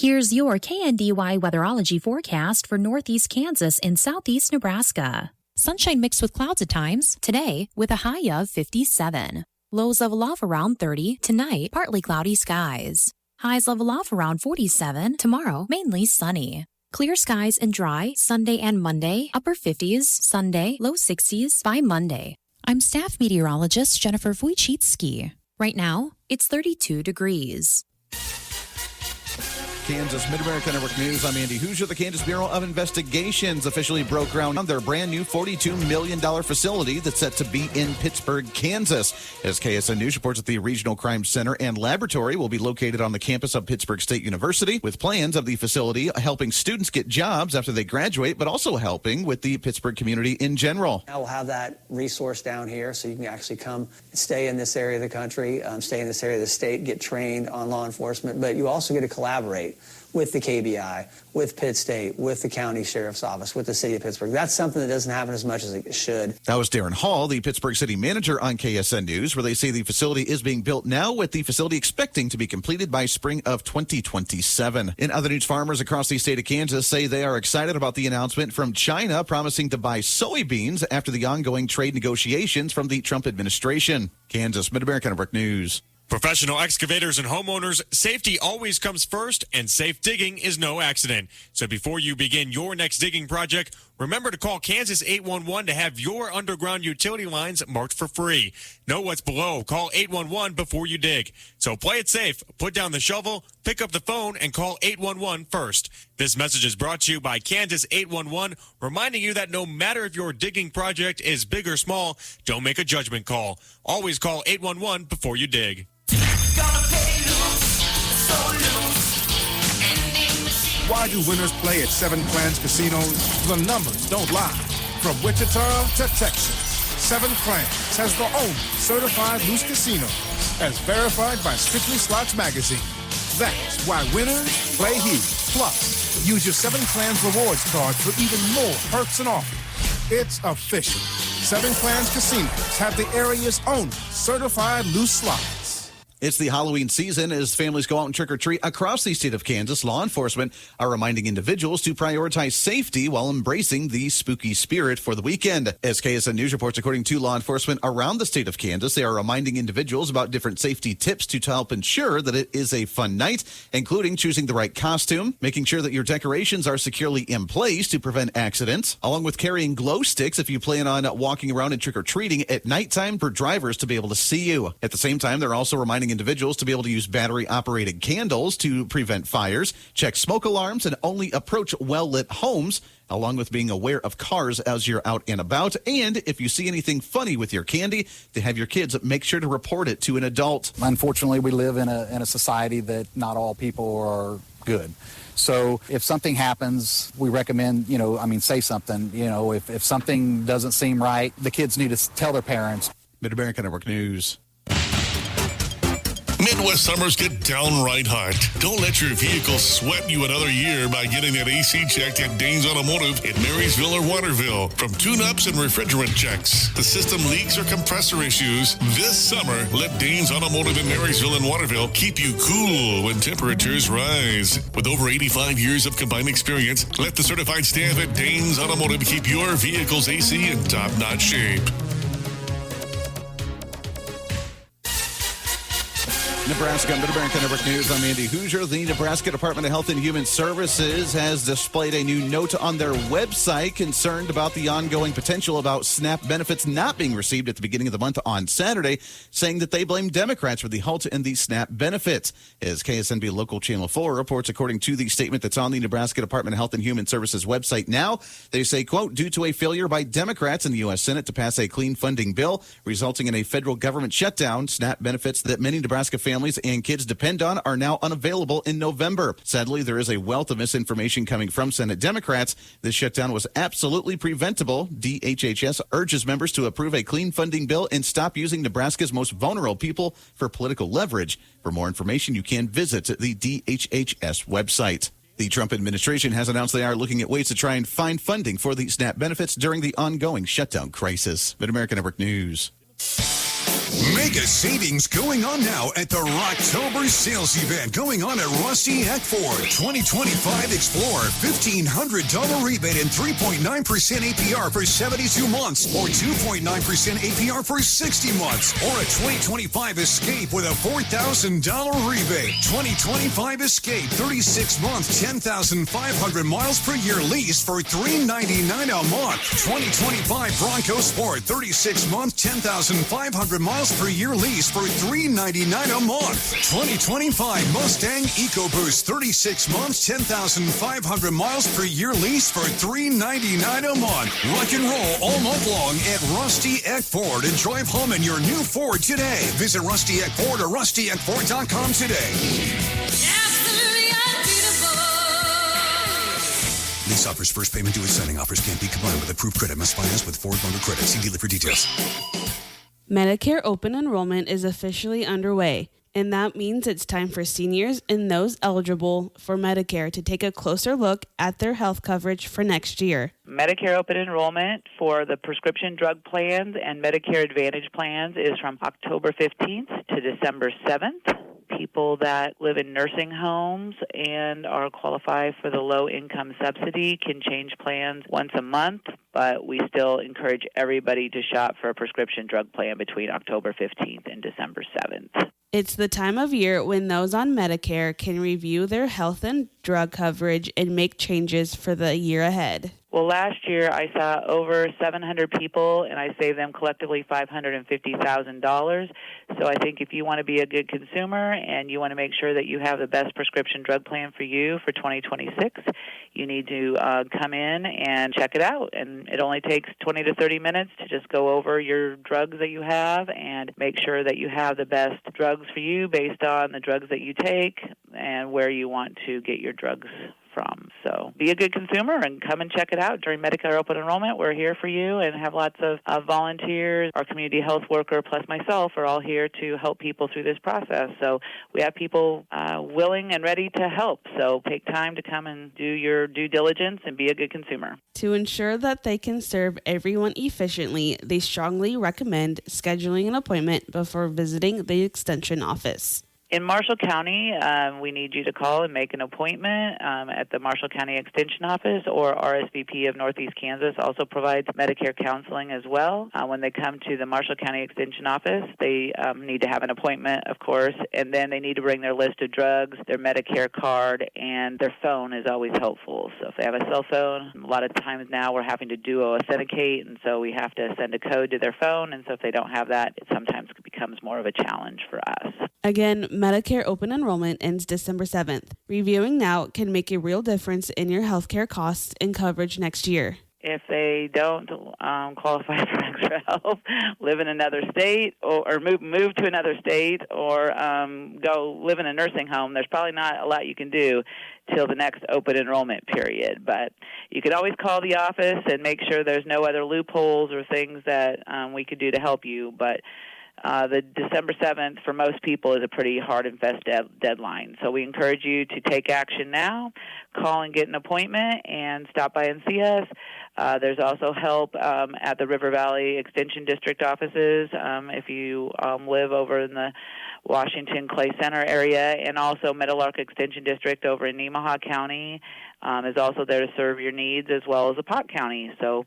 Here's your KNDY weatherology forecast for northeast Kansas and southeast Nebraska. Sunshine mixed with clouds at times. Today, with a high of 57. Lows level off around 30. Tonight, partly cloudy skies. Highs level off around 47. Tomorrow, mainly sunny. Clear skies and dry Sunday and Monday. Upper 50s. Sunday, low 60s by Monday. I'm staff meteorologist Jennifer Wojcicki. Right now, it's 32 degrees. Kansas Mid-America Network News. I'm Andy Hoosier. The Kansas Bureau of Investigations officially broke ground on their brand new $42 million facility that's set to be in Pittsburg, Kansas. As KSN News reports, that the Regional Crime Center and Laboratory will be located on the campus of Pittsburg State University, with plans of the facility helping students get jobs after they graduate, but also helping with the Pittsburg community in general. Now we'll have that resource down here so you can actually come stay in this area of the country, stay in this area of the state, get trained on law enforcement, but you also get to collaborate with the KBI, with Pitt State, with the county sheriff's office, with the city of Pittsburgh. That's something that doesn't happen as much as it should. That was Darren Hall, the Pittsburgh city manager, on KSN News, where they say the facility is being built now, with the facility expecting to be completed by spring of 2027. In other news, farmers across the state of Kansas say they are excited about the announcement from China promising to buy soybeans after the ongoing trade negotiations from the Trump administration. Kansas Mid-America Network News. Professional excavators and homeowners, safety always comes first, and safe digging is no accident. So before you begin your next digging project, remember to call Kansas 811 to have your underground utility lines marked for free. Know what's below. Call 811 before you dig. So play it safe. Put down the shovel, pick up the phone, and call 811 first. This message is brought to you by Kansas 811, reminding you that no matter if your digging project is big or small, don't make a judgment call. Always call 811 before you dig. Why do winners play at Seven Clans Casinos? The numbers don't lie. From Wichita to Texas, Seven Clans has the only certified loose casino, as verified by Strictly Slots Magazine. That's why winners play here. Plus, use your Seven Clans rewards card for even more perks and offers. It's official. Seven Clans Casinos have the area's only certified loose slots. It's the Halloween season. As families go out and trick-or-treat across the state of Kansas, law enforcement are reminding individuals to prioritize safety while embracing the spooky spirit for the weekend. As KSN News reports, according to law enforcement around the state of Kansas, they are reminding individuals about different safety tips to help ensure that it is a fun night, including choosing the right costume, making sure that your decorations are securely in place to prevent accidents, along with carrying glow sticks if you plan on walking around and trick-or-treating at nighttime for drivers to be able to see you. At the same time, they're also reminding individuals to be able to use battery-operated candles to prevent fires, check smoke alarms, and only approach well-lit homes, along with being aware of cars as you're out and about. And if you see anything funny with your candy, to have your kids make sure to report it to an adult. Unfortunately, we live in a society that not all people are good. So if something happens, we recommend, say something. If something doesn't seem right, the kids need to tell their parents. Mid-America Network News. Midwest summers get downright hot. Don't let your vehicle sweat you another year by getting that AC checked at Danes Automotive in Marysville or Waterville. From tune-ups and refrigerant checks to system leaks or compressor issues, this summer, let Danes Automotive in Marysville and Waterville keep you cool when temperatures rise. With over 85 years of combined experience, let the certified staff at Danes Automotive keep your vehicle's AC in top-notch shape. Nebraska Mid-America Network News. I'm Andy Hoosier. The Nebraska Department of Health and Human Services has displayed a new note on their website concerned about the ongoing potential about SNAP benefits not being received at the beginning of the month on Saturday, saying that they blame Democrats for the halt in the SNAP benefits. As KSNB Local Channel 4 reports, according to the statement that's on the Nebraska Department of Health and Human Services website now, they say, quote, due to a failure by Democrats in the U.S. Senate to pass a clean funding bill resulting in a federal government shutdown, SNAP benefits that many Nebraska families and kids depend on are now unavailable in November. Sadly, there is a wealth of misinformation coming from Senate Democrats. This shutdown was absolutely preventable. DHHS urges members to approve a clean funding bill and stop using Nebraska's most vulnerable people for political leverage. For more information, you can visit the DHHS website. The Trump administration has announced they are looking at ways to try and find funding for the SNAP benefits during the ongoing shutdown crisis. Mid-America Network News. Mega savings going on now at the Rocktober sales event going on at Rusty Eck Ford. 2025 Explorer, $1,500 rebate and 3.9% APR for 72 months or 2.9% APR for 60 months. Or a 2025 Escape with a $4,000 rebate. 2025 Escape, 36 months, 10,500 miles per year lease for $399 a month. 2025 Bronco Sport, 36 months, 10,500 miles per year lease for $399 a month. 2025 Mustang EcoBoost, 36 months, 10,500 miles per year lease for $399 a month. Rock and roll all month long at Rusty Eck Ford and drive home in your new Ford today. Visit Rusty Eck Ford or rustyeckford.com today. Lease offers first payment due at signing. Offers can't be combined with approved credit. Must finance with Ford Motor Credit. See dealer for details. Medicare open enrollment is officially underway, and that means it's time for seniors and those eligible for Medicare to take a closer look at their health coverage for next year. Medicare open enrollment for the prescription drug plans and Medicare Advantage plans is from October 15th to December 7th. People that live in nursing homes and are qualified for the low-income subsidy can change plans once a month, but we still encourage everybody to shop for a prescription drug plan between October 15th and December 7th. It's the time of year when those on Medicare can review their health and drug coverage and make changes for the year ahead. Well, last year I saw over 700 people, and I saved them collectively $550,000. So I think if you want to be a good consumer and you want to make sure that you have the best prescription drug plan for you for 2026, you need to come in and check it out. And it only takes 20 to 30 minutes to just go over your drugs that you have and make sure that you have the best drugs for you based on the drugs that you take and where you want to get your drugs from. So be a good consumer and come and check it out during Medicare open enrollment. We're here for you and have lots of volunteers. Our community health worker plus myself are all here to help people through this process. So we have people willing and ready to help. So take time to come and do your due diligence and be a good consumer. To ensure that they can serve everyone efficiently, they strongly recommend scheduling an appointment before visiting the Extension office. In Marshall County, we need you to call and make an appointment at the Marshall County Extension Office, or RSVP of Northeast Kansas also provides Medicare counseling as well. When they come to the Marshall County Extension Office, they need to have an appointment, of course, and then they need to bring their list of drugs, their Medicare card, and their phone is always helpful. So if they have a cell phone, a lot of times now we're having to duo authenticate, and so we have to send a code to their phone, and so if they don't have that, it sometimes becomes more of a challenge for us. Again, Medicare open enrollment ends December 7th. Reviewing now can make a real difference in your healthcare costs and coverage next year. If they don't qualify for extra help, live in another state or move to another state or go live in a nursing home, there's probably not a lot you can do till the next open enrollment period. But you can always call the office and make sure there's no other loopholes or things that we could do to help you. But the December 7th for most people is a pretty hard and fast deadline. So we encourage you to take action now, call and get an appointment, and stop by and see us. There's also help at the River Valley Extension District offices if you live over in the Washington Clay Center area, and also Meadowlark Extension District over in Nemaha County is also there to serve your needs, as well as the Pot County. So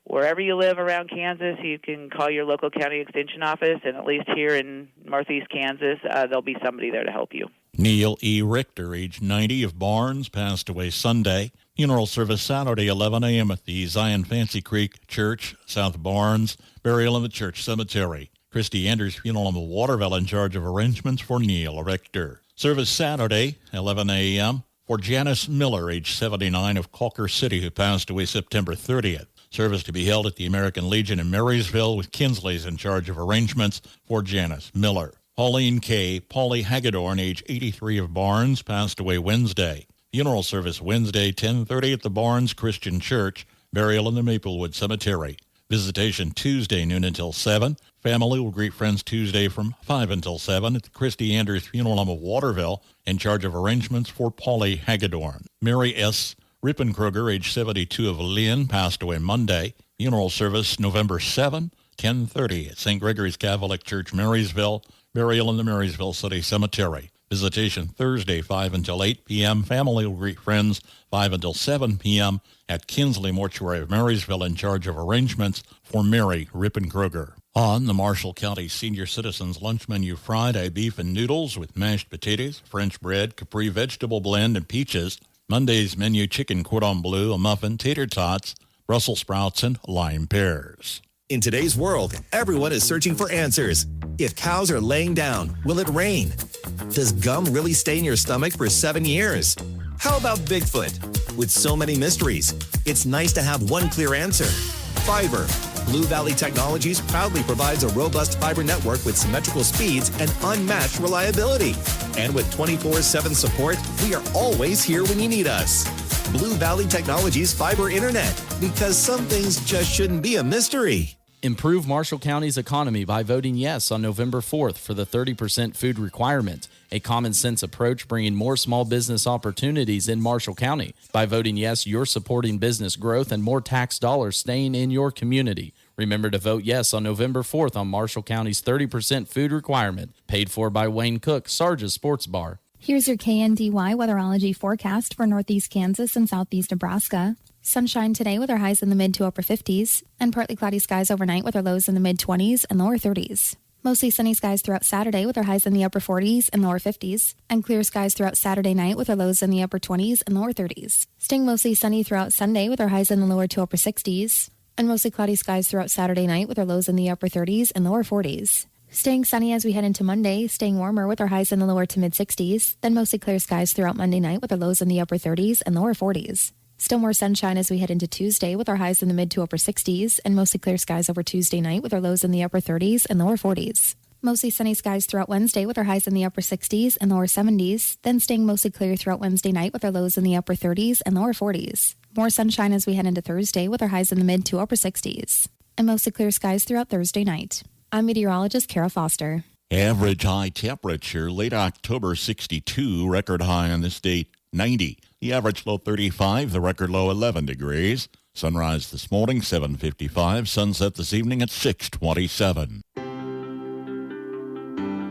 wherever you live around Kansas, you can call your local county extension office, and at least here in Northeast Kansas, there'll be somebody there to help you. Neil E. Richter, age 90, of Barnes, passed away Sunday. Funeral service Saturday, 11 a.m. at the Zion Fancy Creek Church, South Barnes. Burial in the church cemetery. Christy Anders Funeral in Waterville in charge of arrangements for Neil Richter. Service Saturday, 11 a.m. for Janice Miller, age 79, of Calker City, who passed away September 30th. Service to be held at the American Legion in Marysville, with Kinsley's in charge of arrangements for Janice Miller. Pauline K. Polly Hagedorn, age 83, of Barnes, passed away Wednesday. Funeral service Wednesday, 10:30 at the Barnes Christian Church. Burial in the Maplewood Cemetery. Visitation Tuesday, noon until 7. Family will greet friends Tuesday from 5 until 7 at the Christy Anders Funeral Home of Waterville, in charge of arrangements for Polly Hagedorn. Mary S. Rippenkruger, age 72, of Lynn, passed away Monday. Funeral service November 7. 10:30 at St. Gregory's Catholic Church, Marysville. Burial in the Marysville City Cemetery. Visitation Thursday, 5 until 8 p.m. Family will greet friends 5 until 7 p.m. at Kinsley Mortuary of Marysville, in charge of arrangements for Mary Rippenkruger. On the Marshall County Senior Citizens Lunch Menu Friday, beef and noodles with mashed potatoes, French bread, Capri vegetable blend, and peaches. Monday's menu, chicken cordon bleu, a muffin, tater tots, Brussels sprouts, and lime pears. In today's world, everyone is searching for answers. If cows are laying down, will it rain? Does gum really stay in your stomach for 7 years? How about Bigfoot? With so many mysteries, it's nice to have one clear answer. Fiber. Blue Valley Technologies proudly provides a robust fiber network with symmetrical speeds and unmatched reliability. And with 24/7 support, we are always here when you need us. Blue Valley Technologies Fiber Internet, because some things just shouldn't be a mystery. Improve Marshall County's economy by voting yes on November 4th for the 30% food requirement, a common-sense approach bringing more small business opportunities in Marshall County. By voting yes, you're supporting business growth and more tax dollars staying in your community. Remember to vote yes on November 4th on Marshall County's 30% food requirement, paid for by Wayne Cook, Sarge's Sports Bar. Here's your KNDY weatherology forecast for northeast Kansas and southeast Nebraska. Sunshine today with our highs in the mid to upper 50s, and partly cloudy skies overnight with our lows in the mid 20s and lower 30s. Mostly sunny skies throughout Saturday with our highs in the upper 40s and lower 50s, and clear skies throughout Saturday night with our lows in the upper 20s and lower 30s. Staying mostly sunny throughout Sunday with our highs in the lower to upper 60s, and mostly cloudy skies throughout Saturday night with our lows in the upper 30s and lower 40s. Staying sunny as we head into Monday, staying warmer with our highs in the lower to mid 60s, then mostly clear skies throughout Monday night with our lows in the upper 30s and lower 40s. Still more sunshine as we head into Tuesday with our highs in the mid to upper 60s, and mostly clear skies over Tuesday night with our lows in the upper 30s and lower 40s. Mostly sunny skies throughout Wednesday with our highs in the upper 60s and lower 70s, then staying mostly clear throughout Wednesday night with our lows in the upper 30s and lower 40s. More sunshine as we head into Thursday with our highs in the mid to upper 60s, and mostly clear skies throughout Thursday night. I'm meteorologist Kara Foster. Average high temperature, late October 62, record high on this date 90. The average low 35, the record low 11 degrees. Sunrise this morning 7:55, sunset this evening at 6:27.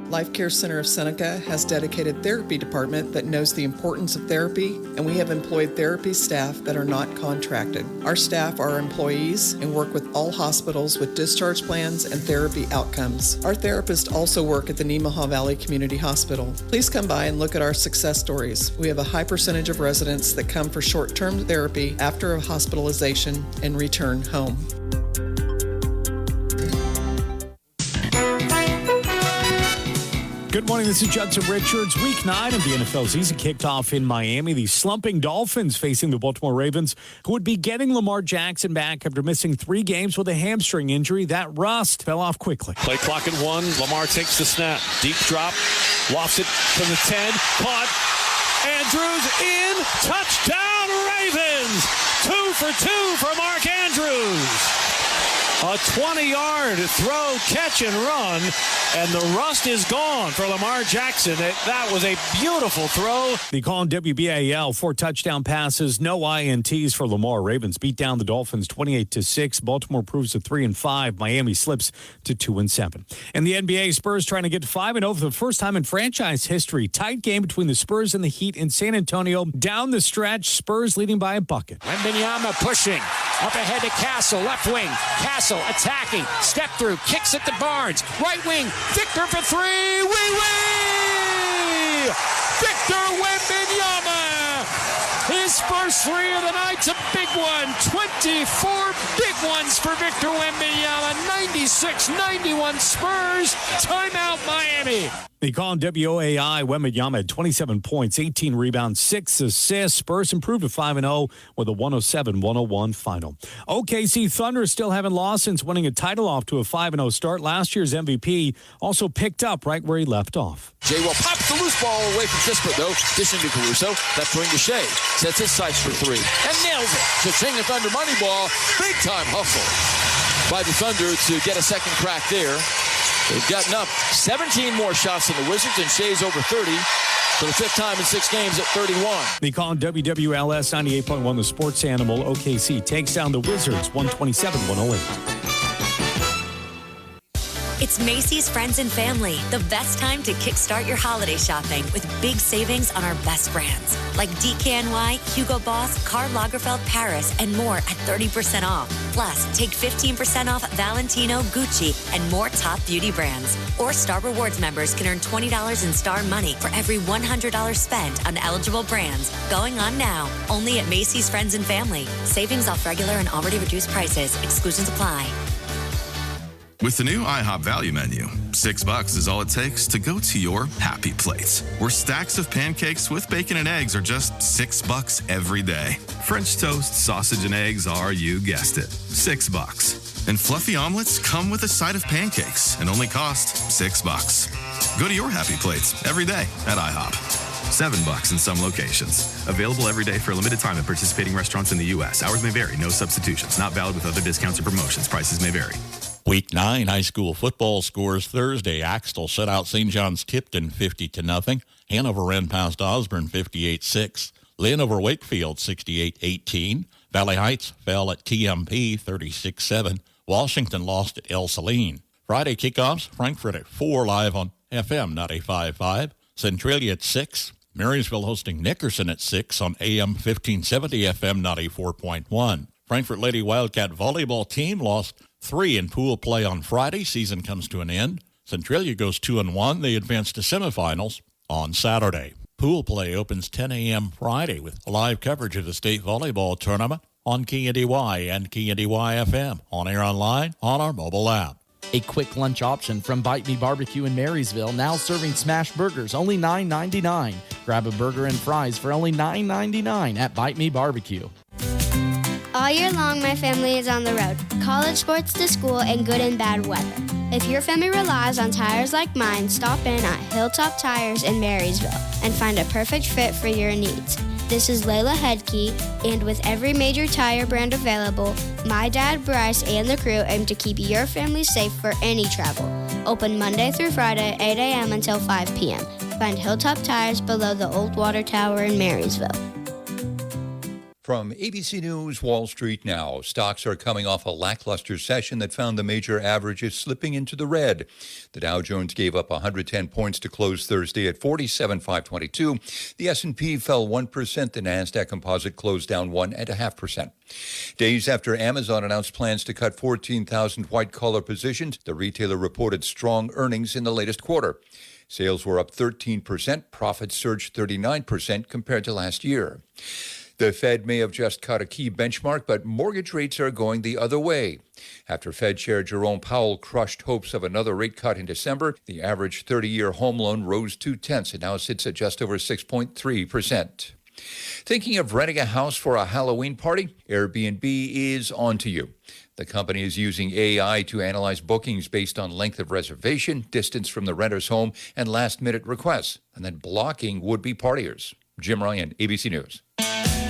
Life Care Center of Seneca has dedicated therapy department that knows the importance of therapy, and we have employed therapy staff that are not contracted. Our staff are employees and work with all hospitals with discharge plans and therapy outcomes. Our therapists also work at the Nemaha Valley Community Hospital. Please come by and look at our success stories. We have a high percentage of residents that come for short-term therapy after a hospitalization and return home. Good morning, this is Judson Richards. Week 9 of the NFL season kicked off in Miami. The slumping Dolphins facing the Baltimore Ravens, who would be getting Lamar Jackson back after missing 3 games with a hamstring injury. That rust fell off quickly. Play clock at 1. Lamar takes the snap. Deep drop. Lofts it to the 10. Caught. Andrews in. Touchdown Ravens. 2 for 2 for Mark Andrews. A 20-yard throw, catch, and run, and the rust is gone for Lamar Jackson. That was a beautiful throw. The call on WBAL, 4 touchdown passes, no INTs for Lamar. Ravens beat down the Dolphins 28-6. Baltimore proves to 3-5. Miami slips to 2-7. And the NBA, Spurs trying to get to 5-0 for the first time in franchise history. Tight game between the Spurs and the Heat in San Antonio. Down the stretch, Spurs leading by a bucket. Wembanyama pushing. Up ahead to Castle, left wing. Castle attacking, step through, kicks it to Barnes. Right wing, Victor for 3. Wee-wee! Victor Wembanyama! His first 3 of the night's a big one. 24 big ones for Victor Wembanyama. 96-91 Spurs. Timeout Miami. They call him WOAI. Wembanyama had 27 points, 18 rebounds, 6 assists. Spurs improved to 5-0 with a 107-101 final. OKC Thunder still haven't lost since winning a title off to a 5-0 start. Last year's MVP also picked up right where he left off. Jay will pop the loose ball away from Kispert, though. Dishing to Caruso. Left wing to Shea. Sets his sights for 3. And nails it. Cha-ching the Thunder money ball. Big time hustle by the Thunder to get a second crack there. They've gotten up 17 more shots than the Wizards, and Shea's over 30 for the 5th time in 6 games at 31. They call him WWLS 98.1, the sports animal. OKC takes down the Wizards 127-108. It's Macy's Friends and Family, the best time to kickstart your holiday shopping with big savings on our best brands like KNDY, Hugo Boss, Karl Lagerfeld Paris, and more at 30% off. Plus, take 15% off Valentino, Gucci, and more top beauty brands. Or Star Rewards members can earn $20 in Star Money for every $100 spent on eligible brands. Going on now, only at Macy's Friends and Family. Savings off regular and already reduced prices. Exclusions apply. With the new IHOP value menu, $6 is all it takes to go to your happy place, where stacks of pancakes with bacon and eggs are just $6 every day. French toast, sausage, and eggs are, you guessed it, $6. And fluffy omelets come with a side of pancakes and only cost $6. Go to your happy plates every day at IHOP. $7 in some locations. Available every day for a limited time at participating restaurants in the U.S. Hours may vary. No substitutions. Not valid with other discounts or promotions. Prices may vary. Week 9 high school football scores Thursday. Axtell shut out St. John's Tipton 50-0. Hanover ran past Osborne 58-6. Lynn over Wakefield 68-18. Valley Heights fell at TMP 36-7. Washington lost at El Saline. Friday kickoffs, Frankfurt at 4 live on FM 95.5. Centralia at 6. Marysville hosting Nickerson at 6 on AM 1570 FM 94.1. Frankfurt Lady Wildcat volleyball team lost 3 in pool play on Friday. Season comes to an end. Centralia goes 2-1. They advance to semifinals on Saturday. Pool play opens 10 a.m. Friday with live coverage of the state volleyball tournament on KNDY and KNDY FM, on air online, on our mobile app. A quick lunch option from Bite Me Barbecue in Marysville, now serving smash burgers, only $9.99. Grab a burger and fries for only $9.99 at Bite Me Barbecue. All year long, my family is on the road. College, sports, to school, and good and bad weather. If your family relies on tires like mine, stop in at Hilltop Tires in Marysville and find a perfect fit for your needs. This is Layla Hedke, and with every major tire brand available, my dad, Bryce, and the crew aim to keep your family safe for any travel. Open Monday through Friday, 8 a.m. until 5 p.m. Find Hilltop Tires below the Old Water Tower in Marysville. From ABC News Wall Street Now, stocks are coming off a lackluster session that found the major averages slipping into the red. The Dow Jones gave up 110 points to close Thursday at 47,522. The S&P fell 1%. The Nasdaq Composite closed down 1.5%. Days after Amazon announced plans to cut 14,000 white-collar positions, the retailer reported strong earnings in the latest quarter. Sales were up 13%. Profits surged 39% compared to last year. The Fed may have just cut a key benchmark, but mortgage rates are going the other way. After Fed Chair Jerome Powell crushed hopes of another rate cut in December, the average 30-year home loan rose 0.2 and now sits at just over 6.3%. Thinking of renting a house for a Halloween party? Airbnb is on to you. The company is using AI to analyze bookings based on length of reservation, distance from the renter's home, and last-minute requests, and then blocking would-be partiers. Jim Ryan, ABC News.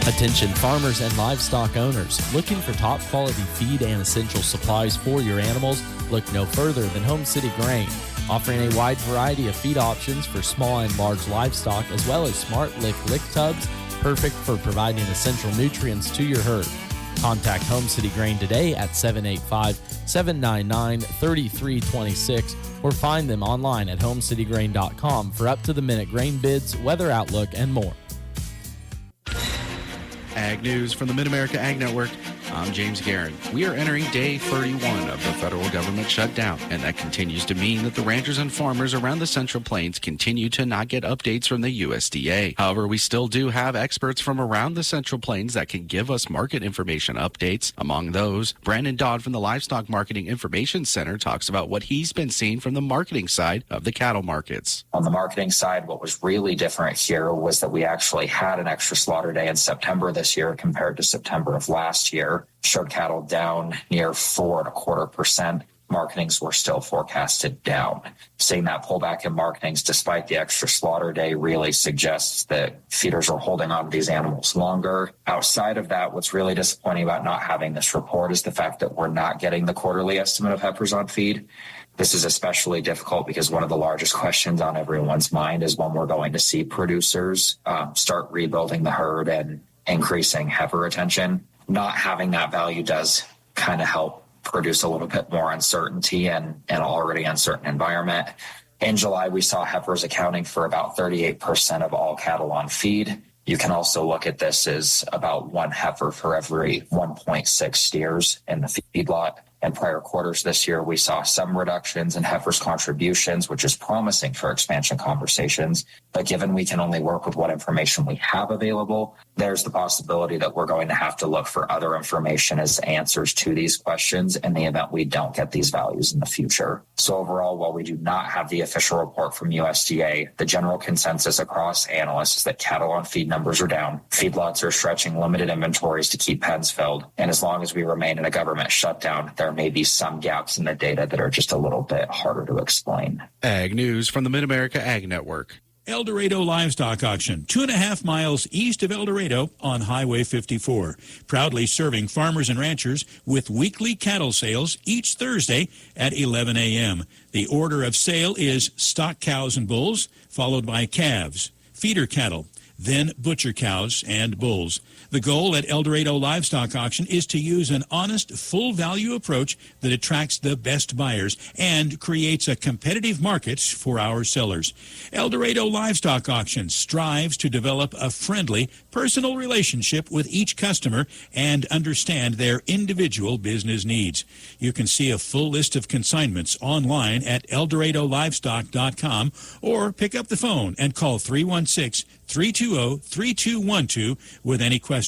Attention farmers and livestock owners looking for top quality feed and essential supplies for your animals. Look no further than Home City Grain, offering a wide variety of feed options for small and large livestock, as well as smart lick tubs, perfect for providing essential nutrients to your herd. Contact Home City Grain today at 785-799-3326 or find them online at homecitygrain.com for up-to-the-minute grain bids, weather outlook, and more. Ag News from the Mid-America Ag Network. I'm James Guerin. We are entering day 31 of the federal government shutdown, and that continues to mean that the ranchers and farmers around the Central Plains continue to not get updates from the USDA. However, we still do have experts from around the Central Plains that can give us market information updates. Among those, Brandon Dodd from the Livestock Marketing Information Center talks about what he's been seeing from the marketing side of the cattle markets. On the marketing side, what was really different here was that we actually had an extra slaughter day in September this year compared to September of last year. Showed cattle down near 4.25%. Marketings were still forecasted down. Seeing that pullback in marketings despite the extra slaughter day really suggests that feeders are holding on to these animals longer. Outside of that, what's really disappointing about not having this report is the fact that we're not getting the quarterly estimate of heifers on feed. This is especially difficult because one of the largest questions on everyone's mind is when we're going to see producers start rebuilding the herd and increasing heifer retention. Not having that value does kind of help produce a little bit more uncertainty in an already uncertain environment. In July, we saw heifers accounting for about 38% of all cattle on feed. You can also look at this as about one heifer for every 1.6 steers in the feedlot. In prior quarters this year, we saw some reductions in heifers' contributions, which is promising for expansion conversations. But given we can only work with what information we have available, there's the possibility that we're going to have to look for other information as answers to these questions in the event we don't get these values in the future. So overall, while we do not have the official report from USDA, the general consensus across analysts is that cattle on feed numbers are down. Feedlots are stretching limited inventories to keep pens filled. And as long as we remain in a government shutdown, there may be some gaps in the data that are just a little bit harder to explain. Ag News from the Mid-America Ag Network. El Dorado Livestock Auction, 2.5 miles east of El Dorado on Highway 54. Proudly serving farmers and ranchers with weekly cattle sales each Thursday at 11 a.m. The order of sale is stock cows and bulls, followed by calves, feeder cattle, then butcher cows and bulls. The goal at El Dorado Livestock Auction is to use an honest, full-value approach that attracts the best buyers and creates a competitive market for our sellers. El Dorado Livestock Auction strives to develop a friendly, personal relationship with each customer and understand their individual business needs. You can see a full list of consignments online at ElDoradoLivestock.com or pick up the phone and call 316-320-3212 with any questions.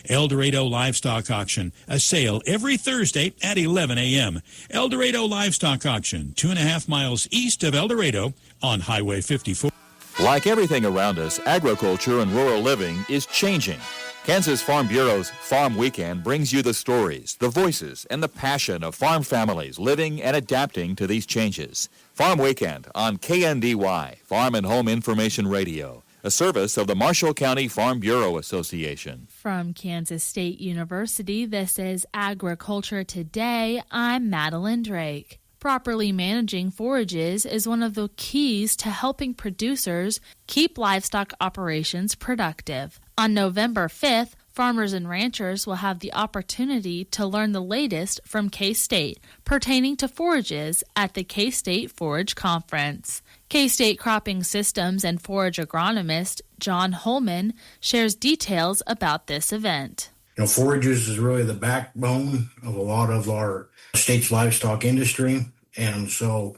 El Dorado Livestock Auction, a sale every Thursday at 11 a.m. El Dorado Livestock Auction, 2.5 miles east of El Dorado on Highway 54. Like everything around us, agriculture and rural living is changing. Kansas Farm Bureau's Farm Weekend brings you the stories, the voices, and the passion of farm families living and adapting to these changes. Farm Weekend on KNDY, Farm and Home Information Radio, a service of the Marshall County Farm Bureau Association. From Kansas State University, this is Agriculture Today. I'm Madeline Drake. Properly managing forages is one of the keys to helping producers keep livestock operations productive. On November 5th, farmers and ranchers will have the opportunity to learn the latest from K-State pertaining to forages at the K-State Forage Conference. K-State Cropping Systems and Forage Agronomist John Holman shares details about this event. Forages is really the backbone of a lot of our state's livestock industry. And so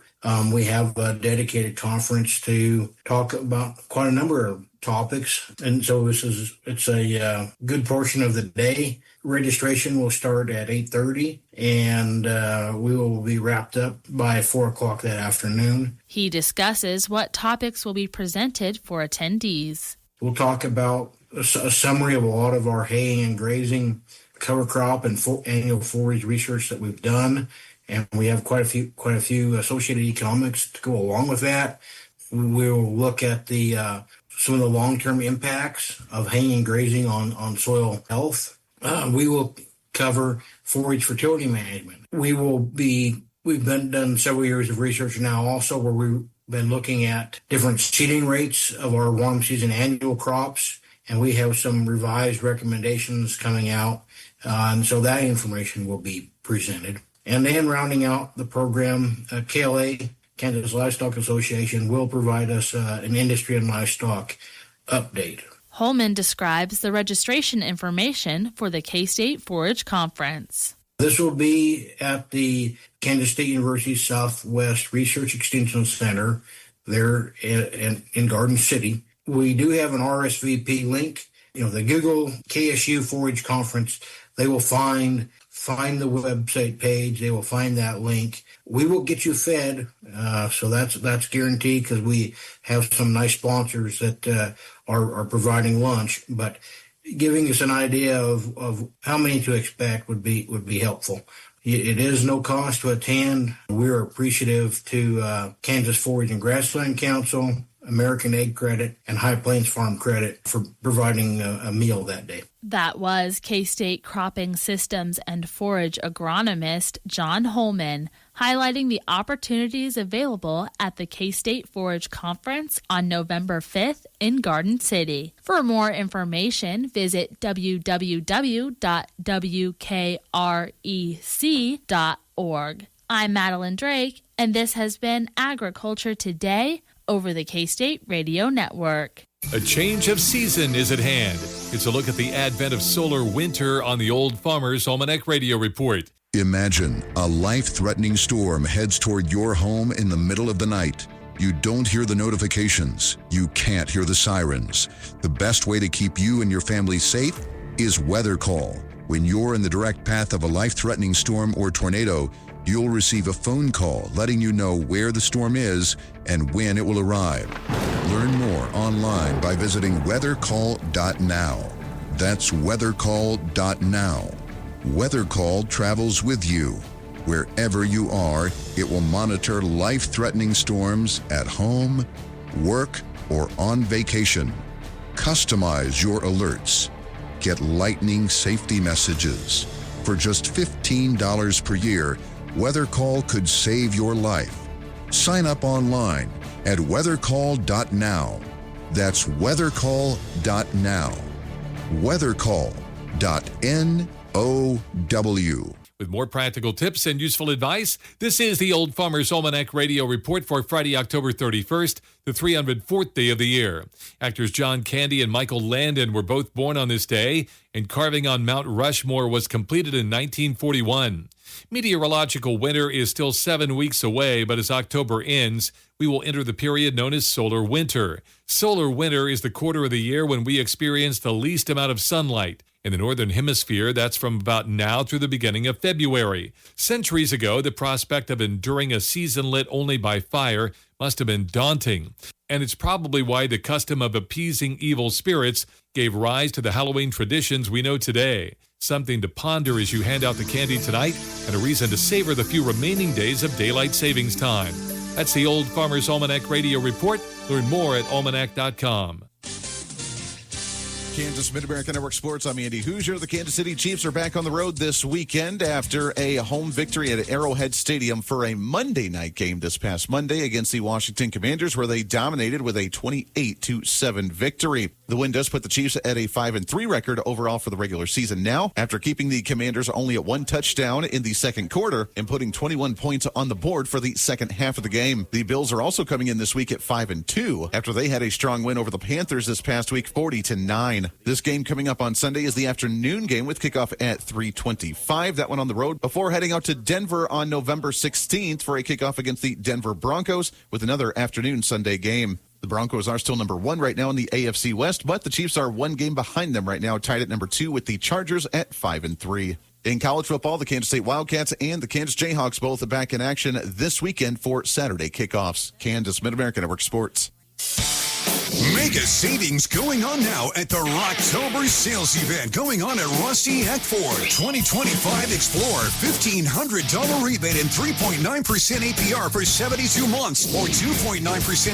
we have a dedicated conference to talk about quite a number of topics. And so it's a good portion of the day. Registration will start at 8:30 and we will be wrapped up by 4 o'clock that afternoon. He discusses what topics will be presented for attendees. We'll talk about a summary of a lot of our haying and grazing cover crop and annual forage research that we've done. And we have quite a few associated economics to go along with that. We'll look at some of the long-term impacts of haying and grazing on soil health. We will cover forage fertility management. We've done several years of research now also where we've been looking at different seeding rates of our warm season annual crops, and we have some revised recommendations coming out. And so that information will be presented. And then rounding out the program, KLA, Kansas Livestock Association, will provide us an industry and livestock update. Holman describes the registration information for the K-State Forage Conference. This will be at the Kansas State University Southwest Research Extension Center there in Garden City. We do have an RSVP link. The Google KSU Forage Conference, they will find the website page. They will find that link. We will get you fed, so that's guaranteed because we have some nice sponsors that are providing lunch. But giving us an idea of how many to expect would be helpful. It is no cost to attend. We're appreciative to Kansas Forage and Grassland Council, American Egg Credit and High Plains Farm Credit for providing a meal that day. That was K-State Cropping Systems and Forage agronomist John Holman, highlighting the opportunities available at the K-State Forage Conference on November 5th in Garden City. For more information, visit www.wkrec.org. I'm Madeline Drake, and this has been Agriculture Today over the K-State Radio Network. A change of season is at hand. It's a look at the advent of solar winter on the Old Farmer's Almanac Radio Report. Imagine a life-threatening storm heads toward your home in the middle of the night. You don't hear the notifications. You can't hear the sirens. The best way to keep you and your family safe is Weather Call. When you're in the direct path of a life-threatening storm or tornado, you'll receive a phone call letting you know where the storm is and when it will arrive. Learn more online by visiting weathercall.now. That's weathercall.now. Weather Call travels with you. Wherever you are, it will monitor life-threatening storms at home, work, or on vacation. Customize your alerts. Get lightning safety messages. For just $15 per year, Weather Call could save your life. Sign up online at weathercall.now. That's weathercall.now. Weathercall.now. With more practical tips and useful advice, this is the Old Farmer's Almanac Radio Report for Friday, October 31st, the 304th day of the year. Actors John Candy and Michael Landon were both born on this day, and carving on Mount Rushmore was completed in 1941. Meteorological winter is still 7 weeks away, but as October ends, we will enter the period known as solar winter. Solar winter is the quarter of the year when we experience the least amount of sunlight. In the Northern Hemisphere, that's from about now through the beginning of February. Centuries ago, the prospect of enduring a season lit only by fire must have been daunting. And it's probably why the custom of appeasing evil spirits gave rise to the Halloween traditions we know today. Something to ponder as you hand out the candy tonight, and a reason to savor the few remaining days of daylight savings time. That's the Old Farmer's Almanac Radio Report. Learn more at almanac.com. Kansas Mid-America Network Sports. I'm Andy Hoosier. The Kansas City Chiefs are back on the road this weekend after a home victory at Arrowhead Stadium for a Monday night game this past Monday against the Washington Commanders, where they dominated with a 28-7 victory. The win does put the Chiefs at a 5-3 record overall for the regular season now, after keeping the Commanders only at one touchdown in the second quarter and putting 21 points on the board for the second half of the game. The Bills are also coming in this week at 5-2 after they had a strong win over the Panthers this past week, 40-9. This game coming up on Sunday is the afternoon game with kickoff at 3:25. That one on the road before heading out to Denver on November 16th for a kickoff against the Denver Broncos with another afternoon Sunday game. The Broncos are still number one right now in the AFC West, but the Chiefs are one game behind them right now, tied at number 2 with the Chargers at 5-3. In college football, the Kansas State Wildcats and the Kansas Jayhawks both back in action this weekend for Saturday kickoffs. Kansas Mid-America Network Sports. Mega savings going on now at the Rocktober sales event going on at Rusty Eck Ford. 2025 Explorer, $1,500 rebate and 3.9% APR for 72 months or 2.9%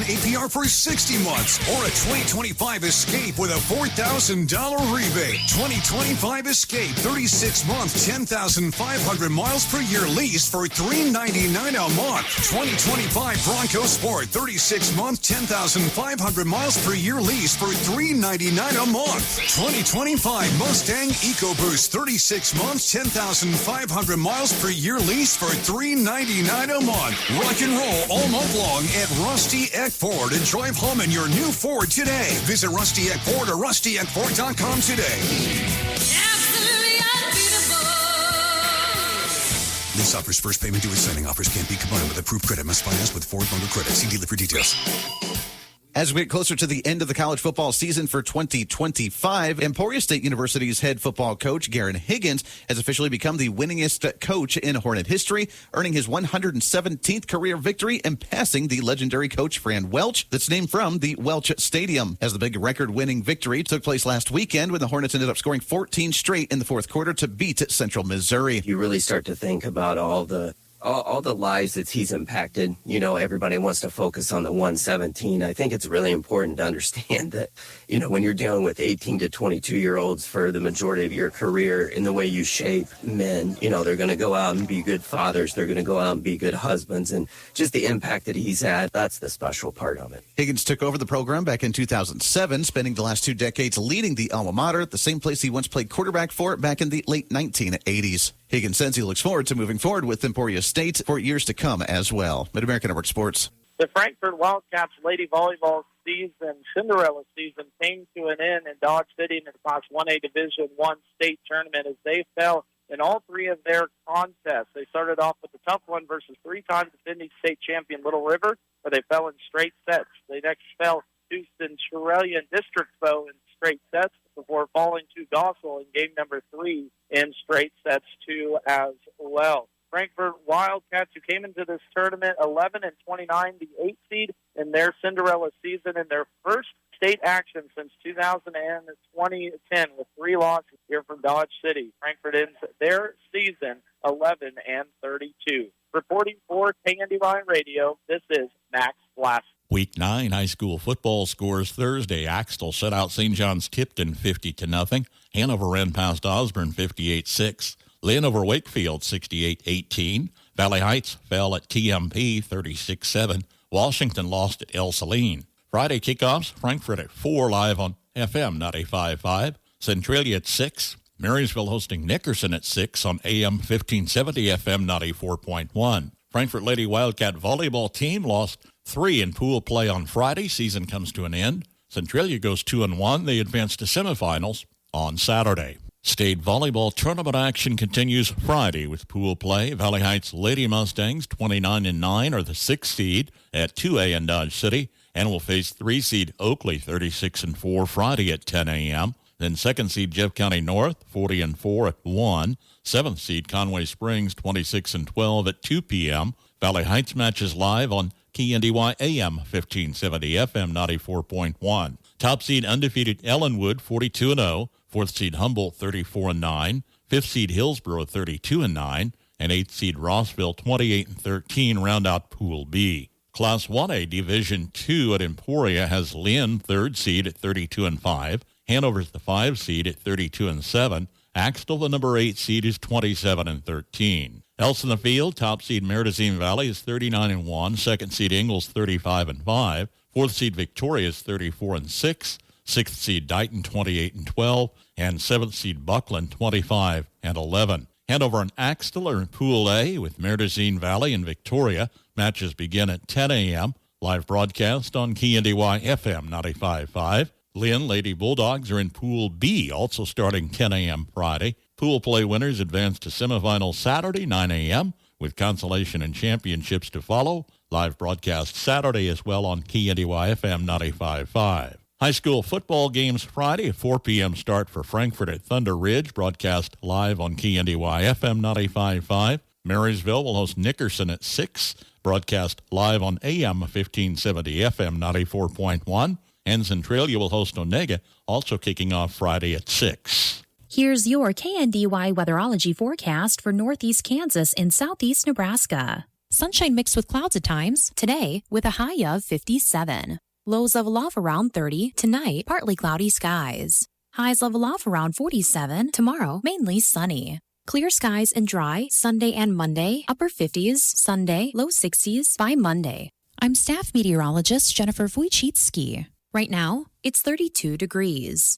APR for 60 months. Or a 2025 Escape with a $4,000 rebate. 2025 Escape, 36 months, 10,500 miles per year lease for $399 a month. 2025 Bronco Sport, 36 months, 10,500 miles per year lease for $399 a month. 2025 Mustang EcoBoost, 36 months, 10,500 miles per year lease for $399 a month. Rock and roll all month long at Rusty Eck Ford and drive home in your new Ford today. Visit Rusty Eck Ford or rustyeckford.com today. Lease offers, first payment due at signing. Offers can't be combined with approved credit. Must finance with Ford Loaner Credit. See dealer for details. As we get closer to the end of the college football season for 2025, Emporia State University's head football coach, Garen Higgins, has officially become the winningest coach in Hornet history, earning his 117th career victory and passing the legendary coach Fran Welch that's named from the Welch Stadium. As the big record-winning victory took place last weekend when the Hornets ended up scoring 14 straight in the fourth quarter to beat Central Missouri. You really start to think about all the all the lives that he's impacted. You know, everybody wants to focus on the 117. I think it's really important to understand that, you know, when you're dealing with 18 to 22-year-olds for the majority of your career, in the way you shape men, you know, they're going to go out and be good fathers. They're going to go out and be good husbands. And just the impact that he's had, that's the special part of it. Higgins took over the program back in 2007, spending the last 2 decades leading the alma mater, the same place he once played quarterback for back in the late 1980s. Higgins says he looks forward to moving forward with Emporia State for years to come as well. Mid-America Network Sports. The Frankfort Wildcats lady volleyball season, Cinderella season, came to an end in Dodge City in the Class 1A Division I state tournament as they fell in all 3 of their contests. They started off with a tough one versus 3-time defending state champion Little River, where they fell in straight sets. They next fell Houston Shirellian District foe in straight sets before falling to Gossel in game number 3 in straight sets too as well. Frankfort Wildcats, who came into this tournament 11-29, the 8th seed in their Cinderella season, in their first state action since 2010 with 3 losses here from Dodge City. Frankfort ends their season 11-32. Reporting for KNDY Radio, this is Max Glass. Week 9 high school football scores Thursday. Axtell shut out St. John's Tipton 50-0. Hanover ran past Osborne 58-6. Lynn over Wakefield 68-18. Valley Heights fell at TMP 36-7. Washington lost at El Saline. Friday kickoffs, Frankfort at 4 live on FM 95.5. Centralia at 6. Marysville hosting Nickerson at 6 on AM 1570 FM 94.1. Frankfort Lady Wildcat volleyball team lost 3 in pool play on Friday. Season comes to an end. Centralia goes 2-1. They advance to semifinals on Saturday. State volleyball tournament action continues Friday with pool play. Valley Heights Lady Mustangs 29-9 are the 6th seed at 2A in Dodge City and will face 3 seed Oakley 36-4 Friday at 10 a.m. Then 2nd seed Jeff County North 40-4 at 1. 7th seed Conway Springs 26-12 at 2 p.m. Valley Heights matches live on KNDY AM 1570 FM 94.1. Top seed undefeated Ellenwood 42-0. 4th seed Humboldt 34-9. 5th seed Hillsborough 32-9. And 8th seed Rossville 28-13 round out Pool B. Class 1A Division II at Emporia has Lynn 3rd seed at 32-5. Hanover's the 5 seed at 32-7. Axtell, the number 8 seed, is 27-13. Else in the field, top seed Meridazine Valley is 39-1. 2nd seed Ingalls 35-5. 4th seed Victoria is 34-6. 6th seed Dighton 28-12. And 7th seed Buckland 25-11. Hanover and Axtell are in Pool A with Meridazine Valley and Victoria. Matches begin at 10 a.m. Live broadcast on KNDY FM 95.5. Lynn Lady Bulldogs are in Pool B, also starting 10 a.m. Friday. Pool play winners advance to semifinals Saturday, 9 a.m., with consolation and championships to follow. Live broadcast Saturday as well on KNDY FM 95.5. High school football games Friday, 4 p.m. start for Frankfort at Thunder Ridge, broadcast live on KNDY FM 95.5. Marysville will host Nickerson at 6, broadcast live on AM 1570 FM 94.1. And Centralia will host Onega, also kicking off Friday at 6. Here's your KNDY weatherology forecast for northeast Kansas and southeast Nebraska. Sunshine mixed with clouds at times. Today, with a high of 57. Lows level off around 30. Tonight, partly cloudy skies. Highs level off around 47. Tomorrow, mainly sunny. Clear skies and dry Sunday and Monday. Upper 50s. Sunday, low 60s by Monday. I'm staff meteorologist Jennifer Wojcicki. Right now, it's 32 degrees.